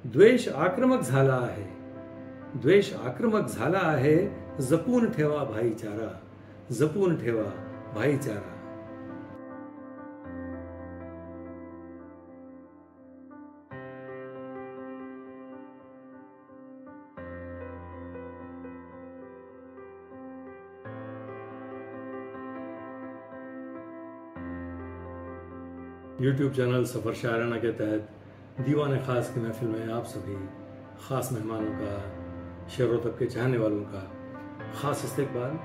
द्वेष आक्रमक झाला आहे, द्वेष आक्रमक झाला आहे, जपून ठेवा भाईचारा, जपून ठेवा भाईचारा. यूट्यूब चैनल सफर शायराना के तहत दीवाने खास की महफिल में आप सभी खास मेहमानों का, शेरों तक के चाहने वालों का खास इस्तकबाल,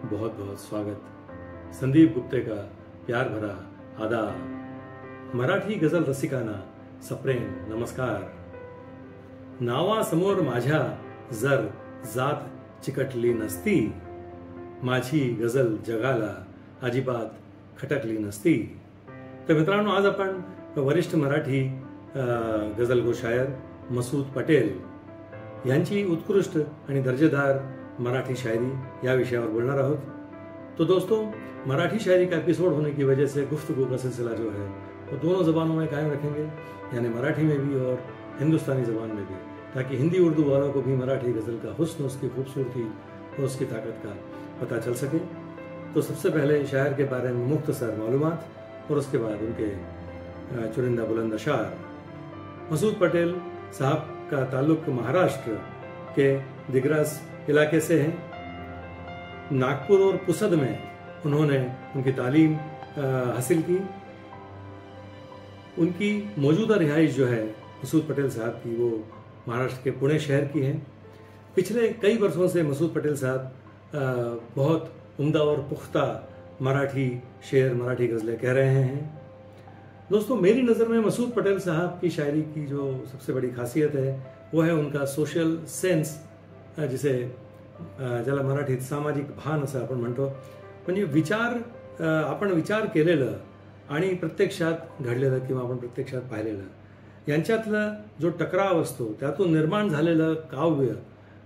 बहुत बहुत स्वागत. संदीप गुप्ते का प्यार भरा आदाब. मराठी गझल रसिकांना सप्रेम नमस्कार. नावासमोर माझ्या जर जात चिकटली नसती, माझी गझल जगाला अजिबात खटकली नसती. तर मित्रांनो, आज आपण वरिष्ठ मराठी गझल शायर मसूद पटेल यांची उत्कृष्ट आणि दर्जेदार मराठी शायरी या विषयावर बोलणार आहोत. तो दोस्तों, मराठी शायरी का एपिसोड होने की वजह से गुफ्तगू का सिलसिला जो है वो दोनों ज़बानों में कायम रखेंगे, यानी मराठी में भी और हिंदुस्तानी ज़बान में भी, ताकि हिंदी उर्दू वालों को भी मराठी गज़ल का हुस्न, उसकी खूबसूरती और उसकी ताकत का पता चल सके. तो सबसे पहले शायर के बारे में मुख्तसर मालूमात और उसके बाद उनके चुनिंदा बुलंद अशार. मसूद पटेल साहब का ताल्लुक महाराष्ट्र के दिग्रस इलाके से है. नागपुर और पुसद में उन्होंने उनकी तालीम हासिल की. उनकी मौजूदा रिहाइश जो है मसूद पटेल साहब की, वो महाराष्ट्र के पुणे शहर की है. पिछले कई वर्षों से मसूद पटेल साहब बहुत उम्दा और पुख्ता मराठी शेर, मराठी गज़लें कह रहे हैं. दोस्तों, मेरी नज़र में मसूद पटेल साहब की शायरी की जो सबसे बड़ी खासियत है वो है उनका सोशल सेन्स, जिसे ज्याला मराठीत सामाजिक भान असं आपण म्हणतो. म्हणजे विचार, आपण विचार केलेलं आणि प्रत्यक्षात घडलेलं किंवा आपण प्रत्यक्षात पाहिलेलं यांच्यातला जो टकराव असतो, त्यातून निर्माण झालेलं काव्य,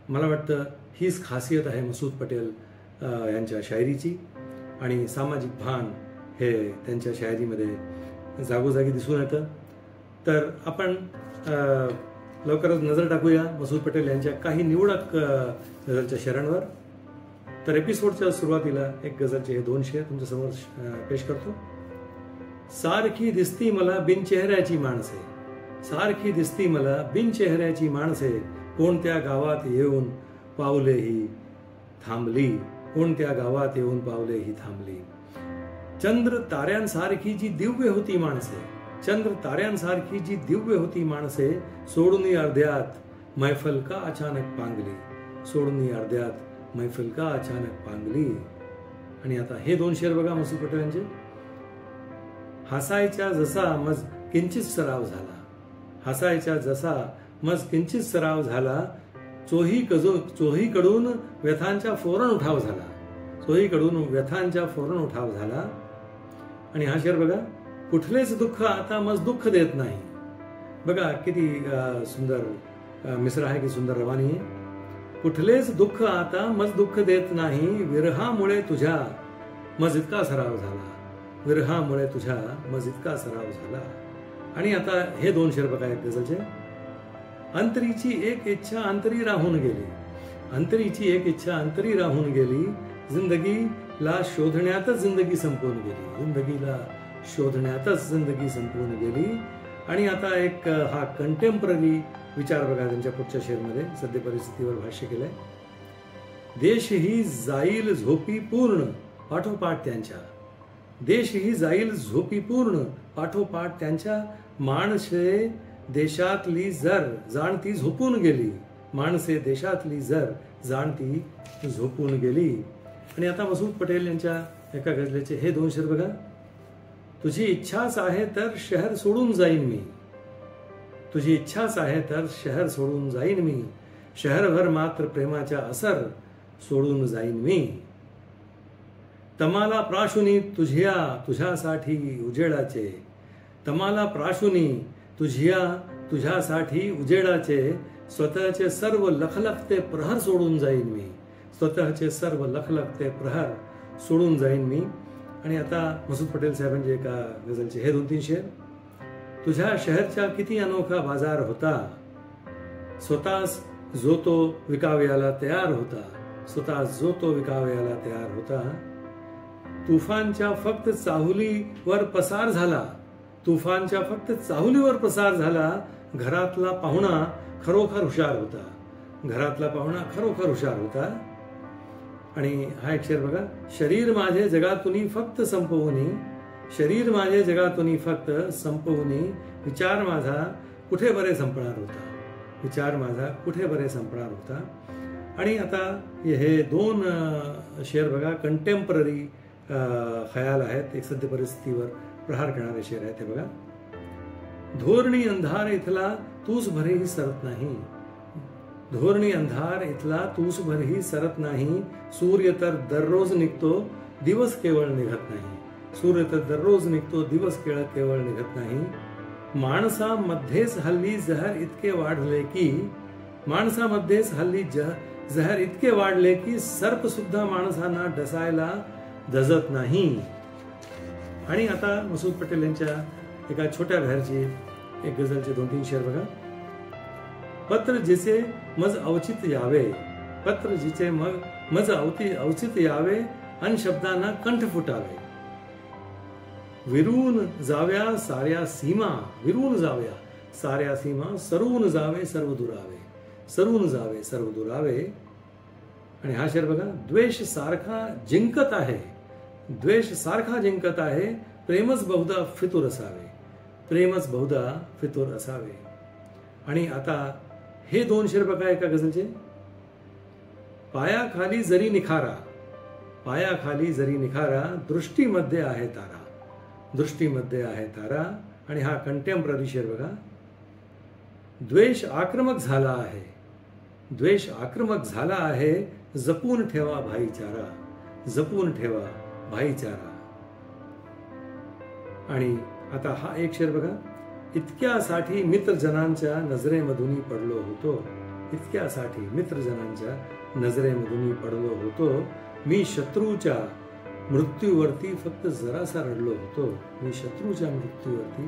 मला वाटतं हीच खासियत आहे मसूद पटेल यांच्या शायरीची. आणि सामाजिक भान हे त्यांच्या शायरीमध्ये जागोजागी दिसून येतं. तर आपण लवकरच नजर टाकूया मसूद पटेल यांच्या काही निवडक गझलच्या शेरांवर. तर एपिसोडच्या सुरुवातीला एक गझलचे हे दोन शेर तुमच्यासमोर पेश करतो. सारखी दिसती मला बिनचेहऱ्याची माणसे, सारखी दिसती मला बिनचेहऱ्याची माणसे, कोणत्या गावात येऊन पावलेही थांबली, कोणत्या गावात येऊन पावलेही थांबली. चंद्र ताऱ्यांसारखी जी दिव्य होती माणसे, चंद्र ताऱ्यांसारखी जी दिव्य होती माणसे, सोडून अर्ध्यात मैफल का अचानक पांगली, सोडून अर्ध्यात मैफल का अचानक पांगली. आणि आता हे दोन शेर बघा मसूद पटेल यांचे. हसायच्या जसा मज किंचित सराव झाला, हसायच्या जसा मज किंचित सराव झाला, चोहीकडून व्यथांच्या फोरन उठाव झाला, चोहीकडून व्यथांच्या फोरन उठाव झाला. आणि हा शेर बघा. कुठलेच दुःख आता मज दुःख देत नाही. बघा किती सुंदर मिसरा आहे, की सुंदर रवानी आहे. कुठलेच दुःख आता मज दुःख देत नाही, विरहामुळे तुझ्या मज इतका सराव झाला, विरहामुळे तुझ्या मज इतका सराव झाला. आणि आता हे दोन शेर बघा एक गझलचे. अंतरीची एक इच्छा अंतरी राहून गेली, अंतरीची एक इच्छा अंतरी राहून गेली, जिंदगीला शोधण्यातच जिंदगी संपून गेली, जिंदगीला शोधण्यातच जिंदगी संपून गेली. आणि आता एक हा कंटेम्पररी विचार बघा त्यांच्या पुढच्या शेरमध्ये सद्य परिस्थितीवर भाष्य केलंय. देश ही जाईल झोपी पूर्ण पाठोपाठ त्यांच्या, देश ही जाईल झोपी पूर्ण पाठोपाठ त्यांच्या, माणसे देशातली जर जाणती झोपून गेली, माणसे देशातली जर जाणती झोपून गेली. आणि आता मसूद पटेल यांच्या एका गझलेचे हे दोन शेर बघा. तुझी इच्छाच आहे तर शहर सोडून जाईन मी, तुझी इच्छाच आहे तर शहर सोडून जाईन मी, शहरभर मात्र प्रेमाच्या असर सोडून जाईन मी. तमाला प्राशुनी तुझ्यासाठी उजेडाचे, तमाला प्राशुनी तुझ्यासाठी उजेडाचे, स्वतःचे सर्व लखलखते प्रहर सोडून जाईन मी, स्वतःचे सर्व लखलखते प्रहर सोडून जाईन मी. आणि आता मसूद पटेल साहेबांचे एका गझलचे हे दोन तीन शेर. तुझ्या शहरचा किती अनोखा बाजार होता, स्वतःच जो तो विकावयाला तयार होता, स्वतः जो तो विकावयाला तयार होता. तुफानच्या फक्त चाहुलीवर पसार झाला, तुफानच्या फक्त चाहुलीवर पसार झाला. घरातला पाहुणा खरोखर हुशार होता, घरातला पाहुणा खरोखर हुशार होता. आणि हा एक शेर बघा. शरीर माझे जगातून फक्त संपवूनी, शरीर माझे जगातून फक्त संपवूनी, विचार माझा कुठे बरे संपणार होता, विचार माझा कुठे बरे संपणार होता. आणि आता हे दोन शेर बघा कंटेम्पररी खयाल आहेत, एक सद्य परिस्थितीवर प्रहार करणारे शेर आहेत. हे बघा. धोरणी अंधार इथला तूच भरेही सरत नाही, धोरणी अंधार इथला तूच भरही सरत नाही. सूर्य तर दररोज निघतो, दिवस केवळ निघत नाही, सूर्य तर दररोज निघतो, दिवस केवळ निघत नाही. माणसामध्येच हल्ली जहर इतके वाढले की, माणसामध्येच हल्ली जहर इतके वाढले की सर्प सुद्धा माणसांना डसायला दजत नाही. आणि आता मसूद पटेल यांच्या एका छोट्या बाहेरची एक गझलचे 2-3 शेर बघा. पत्र जिचे मज अवचित यावे, पत्र जिचे मज अवचित यावे, अन शब्दांना कंठ फुटावे. विरून जाव्या साऱ्या सीमा, विरून जाव्या साऱ्या सीमा, सरून जावे सर्व दुरावे, सरून जावे सर्व दुरावे. आणि हा शेर बघा. द्वेष सारखा जिंकत आहे, द्वेष सारखा जिंकत आहे, प्रेमच बहुधा फितूर असावे, प्रेमच बहुधा फितूर असावे. आणि आता हे 2 शेर बघा एका गझलचे. पायाखाली जरी निखारा, पायाखाली जरी निखारा, दृष्टीमध्ये आहे तारा, दृष्टीमध्ये आहे तारा. आणि हा कंटेम्पररी शेर बघा. द्वेष आक्रमक झाला आहे, द्वेष आक्रमक झाला आहे, जपून ठेवा भाईचारा, जपून ठेवा भाईचारा. आणि आता हा एक शेर बघा. इतक्यासाठी मित्रजनांच्या नजरेमधून पडलो होतो, इतक्यासाठी मित्रजनांच्या नजरेमधून पडलो होतो. मी शत्रूच्या मृत्यूवरती फक्त जरासा रडलो होतो, मी शत्रूच्या मृत्यूवरती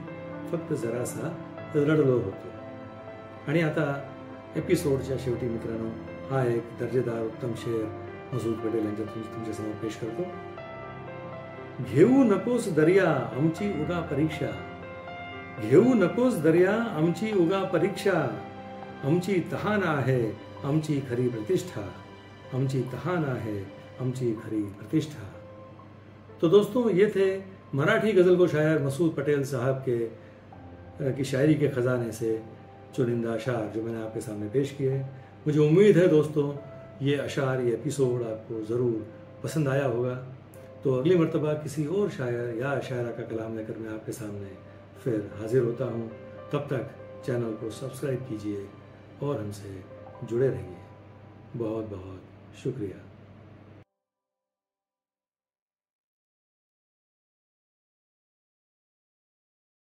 फक्त जरासा रडलो होतो. आणि आता एपिसोडच्या शेवटी मित्रांनो हा एक दर्जेदार उत्तम शेर मसूद पटेल यांच्या तुमच्यासमोर पेश करतो. घेऊ नकोस दर्या आमची उगा परीक्षा, घेऊ नकोस दर्या आमची उगा परीक्षा, आमची तहान आहे आमची खरी प्रतिष्ठा, आमची तहान है आमची खरी प्रतिष्ठा। तो दोस्तों, ये थे मराठी गज़ल को शायर मसूद पटेल साहब के की शायरी के ख़जाने से चुनिंदा अशार जो मैंने आपके सामने पेश किए। मुझे उम्मीद है दोस्तों ये अशार, ये एपिसोड आपको ज़रूर पसंद आया होगा। तो अगली मर्तबा किसी और शायर या शायरा का कलाम लेकर मैं आपके सामने फिर हाजिर होता हूँ। तब तक चैनल को सब्सक्राइब कीजिए और हमसे जुड़े रहिए। बहुत बहुत शुक्रिया।